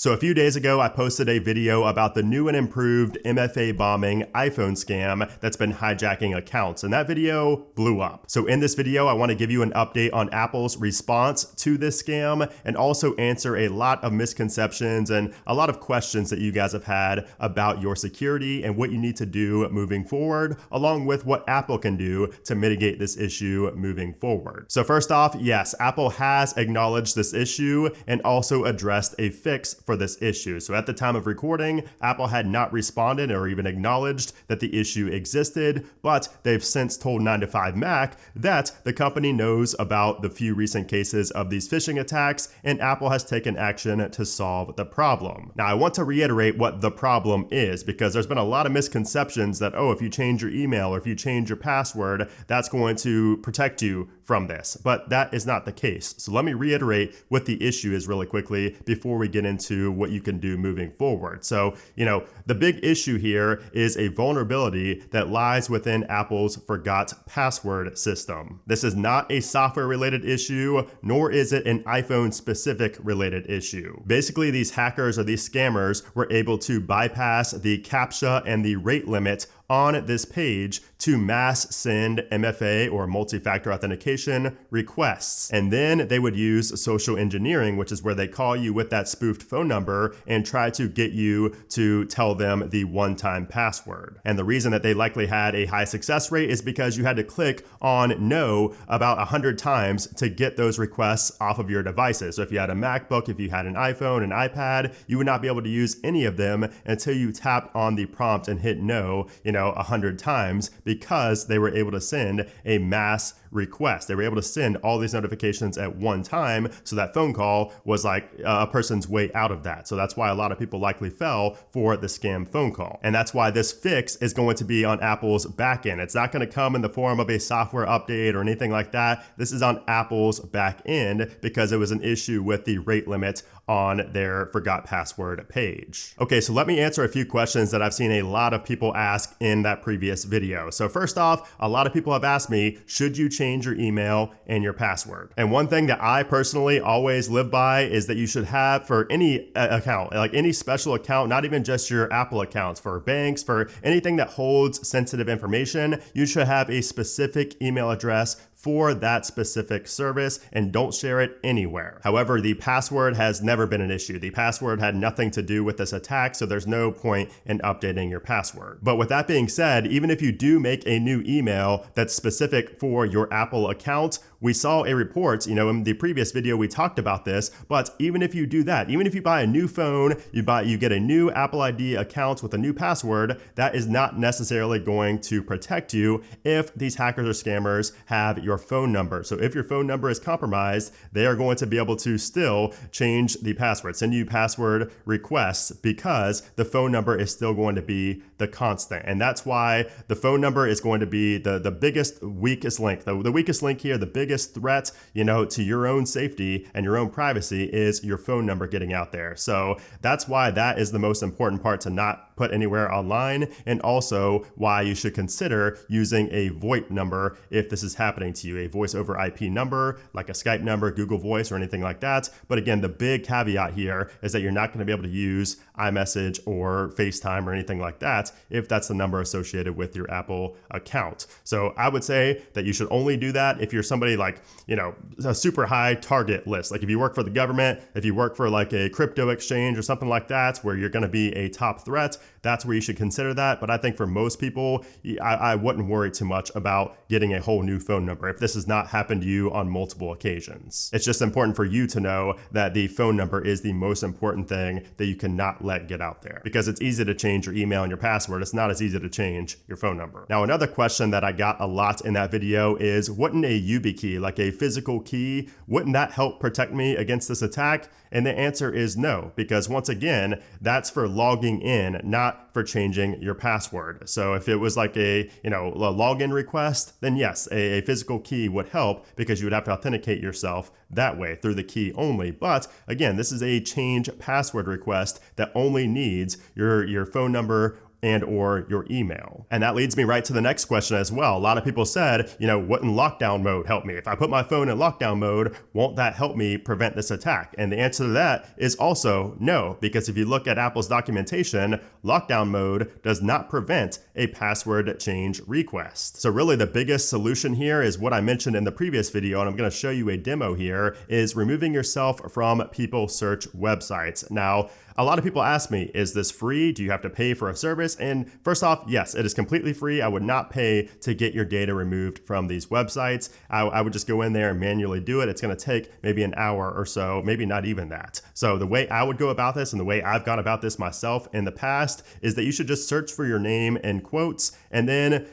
So a few days ago, I posted a video about the new and improved MFA bombing iPhone scam that's been hijacking accounts, and that video blew up. So in this video, I want to give you an update on Apple's response to this scam and also answer a lot of misconceptions and a lot of questions that you guys have had about your security and what you need to do moving forward, along with what Apple can do to mitigate this issue moving forward. So first off, yes, Apple has acknowledged this issue and also addressed a fix for this issue. So at the time of recording, Apple had not responded or even acknowledged that the issue existed, but they've since told 9to5Mac that the company knows about the few recent cases of these phishing attacks and Apple has taken action to solve the problem. Now, I want to reiterate what the problem is because there's been a lot of misconceptions that, oh, if you change your email or if you change your password, that's going to protect you from this, but that is not the case. So let me reiterate what the issue is really quickly before we get into what you can do moving forward. So, the big issue here is a vulnerability that lies within Apple's forgot password system. This is not a software related issue, nor is it an iPhone specific related issue. Basically, these hackers or these scammers were able to bypass the CAPTCHA and the rate limit on this page to mass send MFA or multi-factor authentication requests. And then they would use social engineering, which is where they call you with that spoofed phone number and try to get you to tell them the one-time password. And the reason that they likely had a high success rate is because you had to click on no about 100 times to get those requests off of your devices. So if you had a MacBook, if you had an iPhone, an iPad, you would not be able to use any of them until you tapped on the prompt and hit no, 100 times because they were able to send a mass request. They were able to send all these notifications at one time. So that phone call was like a person's way out of that. So that's why a lot of people likely fell for the scam phone call. And that's why this fix is going to be on Apple's backend. It's not going to come in the form of a software update or anything like that. This is on Apple's back end because it was an issue with the rate limit on their forgot password page. Okay, so let me answer a few questions that I've seen a lot of people ask in that previous video. So first off, a lot of people have asked me, should you change your email and your password? And one thing that I personally always live by is that you should have for any account, like any special account, not even just your Apple accounts, for banks, for anything that holds sensitive information, you should have a specific email address for that specific service and don't share it anywhere. However, the password has never been an issue. The password had nothing to do with this attack, so there's no point in updating your password. But with that being said, even if you do make a new email that's specific for your Apple account, we saw a report, in the previous video we talked about this, but even if you do that, even if you buy a new phone, you get a new Apple ID account with a new password, that is not necessarily going to protect you if these hackers or scammers have your phone number. So if your phone number is compromised, they are going to be able to still change the password, send you password requests because the phone number is still going to be the constant. And that's why the phone number is going to be the biggest, weakest link. The weakest link here, the biggest threat, to your own safety and your own privacy is your phone number getting out there. So that's why that is the most important part to not put anywhere online, and also why you should consider using a VoIP number if this is happening to you, a voice over IP number, like a Skype number, Google Voice, or anything like that. But again, the big caveat here is that you're not going to be able to use iMessage or FaceTime or anything like that if that's the number associated with your Apple account. So I would say that you should only do that if you're somebody like, a super high target list. Like if you work for the government, if you work for like a crypto exchange or something like that, where you're going to be a top threat, that's where you should consider that. But I think for most people, I wouldn't worry too much about getting a whole new phone number if this has not happened to you on multiple occasions. It's just important for you to know that the phone number is the most important thing that you cannot let get out there, because it's easy to change your email and your password. It's not as easy to change your phone number. Now, another question that I got a lot in that video is, wouldn't a YubiKey, like a physical key, wouldn't that help protect me against this attack? And the answer is no, because once again, that's for logging in, not for changing your password. So if it was like a login request, then yes, a physical key would help because you would have to authenticate yourself that way through the key only. But again, this is a change password request that only needs your phone number and or your email. And that leads me right to the next question as well. A lot of people said, wouldn't lockdown mode help me? If I put my phone in lockdown mode, won't that help me prevent this attack? And the answer to that is also no, because if you look at Apple's documentation, lockdown mode does not prevent a password change request. So really the biggest solution here is what I mentioned in the previous video, and I'm going to show you a demo here, is removing yourself from people search websites. Now, a lot of people ask me, is this free? Do you have to pay for a service? And first off, yes, it is completely free. I would not pay to get your data removed from these websites. I would just go in there and manually do it. It's going to take maybe an hour or so, maybe not even that. So the way I would go about this and the way I've gone about this myself in the past is that you should just search for your name in quotes and then,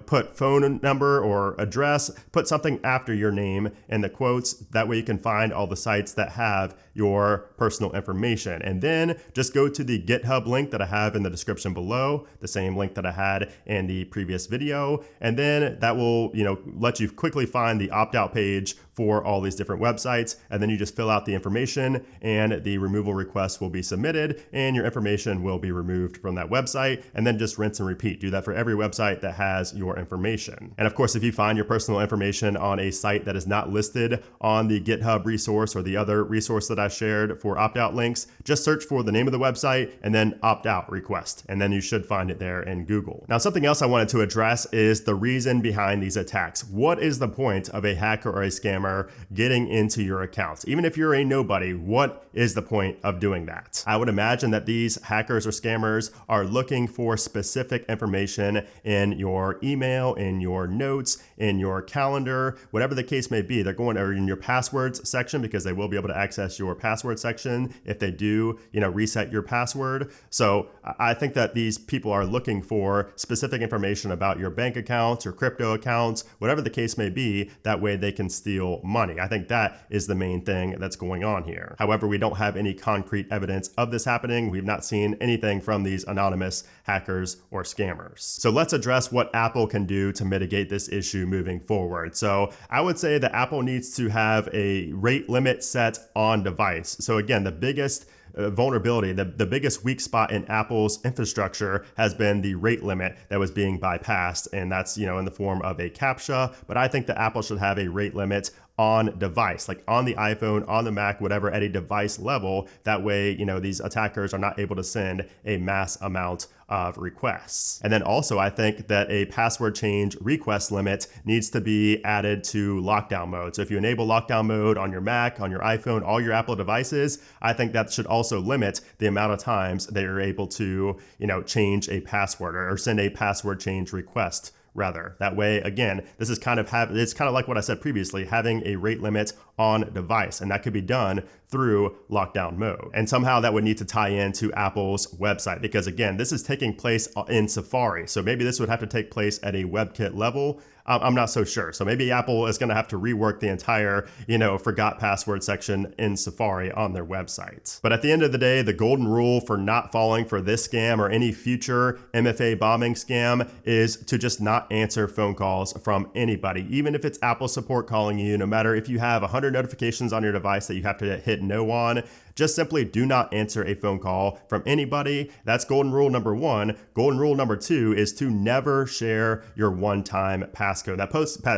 put phone number or address, put something after your name in the quotes. That way you can find all the sites that have your personal information. And then just go to the GitHub link that I have in the description below, the same link that I had in the previous video. And then that will, let you quickly find the opt-out page for all these different websites. And then you just fill out the information and the removal request will be submitted and your information will be removed from that website. And then just rinse and repeat. Do that for every website that has your information. And of course, if you find your personal information on a site that is not listed on the GitHub resource or the other resource that I shared for opt-out links, just search for the name of the website and then opt-out request. And then you should find it there in Google. Now, something else I wanted to address is the reason behind these attacks. What is the point of a hacker or a scammer getting into your accounts? Even if you're a nobody, what is the point of doing that? I would imagine that these hackers or scammers are looking for specific information in your email, in your notes, in your calendar, whatever the case may be. They're going over in your passwords section because they will be able to access your password section if they do, reset your password. So I think that these people are looking for specific information about your bank accounts, your crypto accounts, whatever the case may be. That way they can steal money. I think that is the main thing that's going on here. However, we don't have any concrete evidence of this happening. We've not seen anything from these anonymous hackers or scammers. So let's address what Apple can do to mitigate this issue moving forward. So I would say that Apple needs to have a rate limit set on device. So again, the biggest vulnerability, the biggest weak spot in Apple's infrastructure has been the rate limit that was being bypassed. And that's, in the form of a CAPTCHA. But I think that Apple should have a rate limit on device, like on the iPhone, on the Mac, whatever, at a device level. That way, these attackers are not able to send a mass amount of requests. And then also, I think that a password change request limit needs to be added to lockdown mode. So if you enable lockdown mode on your Mac, on your iPhone, all your Apple devices, I think that should also limit the amount of times that you're able to, change a password or send a password change request. Rather, that way, again, this is it's kind of like what I said previously, having a rate limit on device, and that could be done through lockdown mode. And somehow that would need to tie into Apple's website because again, this is taking place in Safari. So maybe this would have to take place at a WebKit level. I'm not so sure. So maybe Apple is going to have to rework the entire, forgot password section in Safari on their website. But at the end of the day, the golden rule for not falling for this scam or any future MFA bombing scam is to just not answer phone calls from anybody. Even if it's Apple support calling you, no matter if you have 100 notifications on your device that you have to hit no on, just simply do not answer a phone call from anybody. That's golden rule number one. Golden rule number two is to never share your one-time passcode. That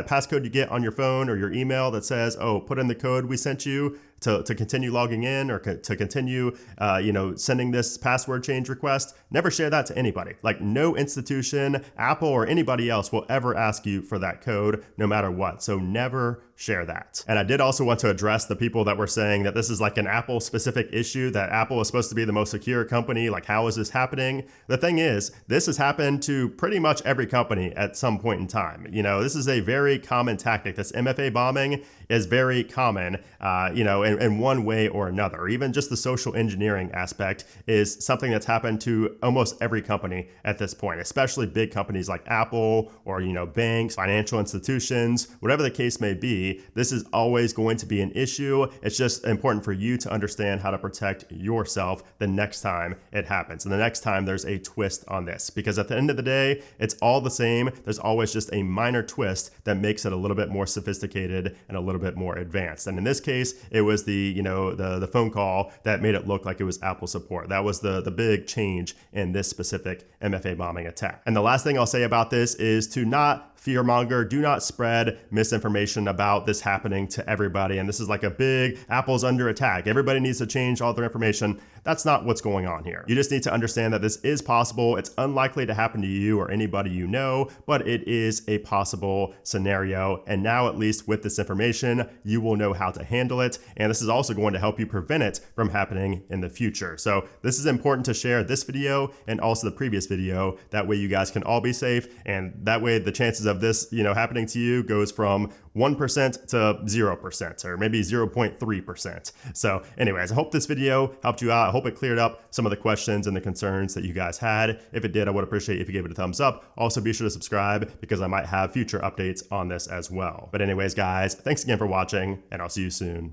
passcode you get on your phone or your email that says, oh, put in the code we sent you to continue logging in or to continue, sending this password change request. Never share that to anybody. Like no institution, Apple or anybody else will ever ask you for that code no matter what. So never share that. And I did also want to address the people that were saying that this is like an Apple specific issue, that Apple is supposed to be the most secure company. Like, how is this happening? The thing is, this has happened to pretty much every company at some point in time. This is a very common tactic. This MFA bombing is very common, in one way or another. Even just the social engineering aspect is something that's happened to almost every company at this point, especially big companies like Apple or, banks, financial institutions, whatever the case may be. This is always going to be an issue. It's just important for you to understand how to protect yourself the next time it happens. And the next time there's a twist on this, because at the end of the day, it's all the same. There's always just a minor twist that makes it a little bit more sophisticated and a little bit more advanced. And in this case, it was was the, the phone call that made it look like it was Apple support. That was the big change in this specific MFA bombing attack. And the last thing I'll say about this is to not fearmonger, do not spread misinformation about this happening to everybody. And this is like a big Apple's under attack. Everybody needs to change all their information. That's not what's going on here. You just need to understand that this is possible. It's unlikely to happen to you or anybody you know, but it is a possible scenario. And now, at least with this information, you will know how to handle it. And this is also going to help you prevent it from happening in the future. So this is important to share this video and also the previous video. That way you guys can all be safe. And that way the chances of this, happening to you goes from 1% to 0%, or maybe 0.3%. So anyways, I hope this video helped you out. I hope it cleared up some of the questions and the concerns that you guys had. If it did, I would appreciate if you gave it a thumbs up. Also, be sure to subscribe because I might have future updates on this as well. But anyways, guys, thanks again for watching, and I'll see you soon.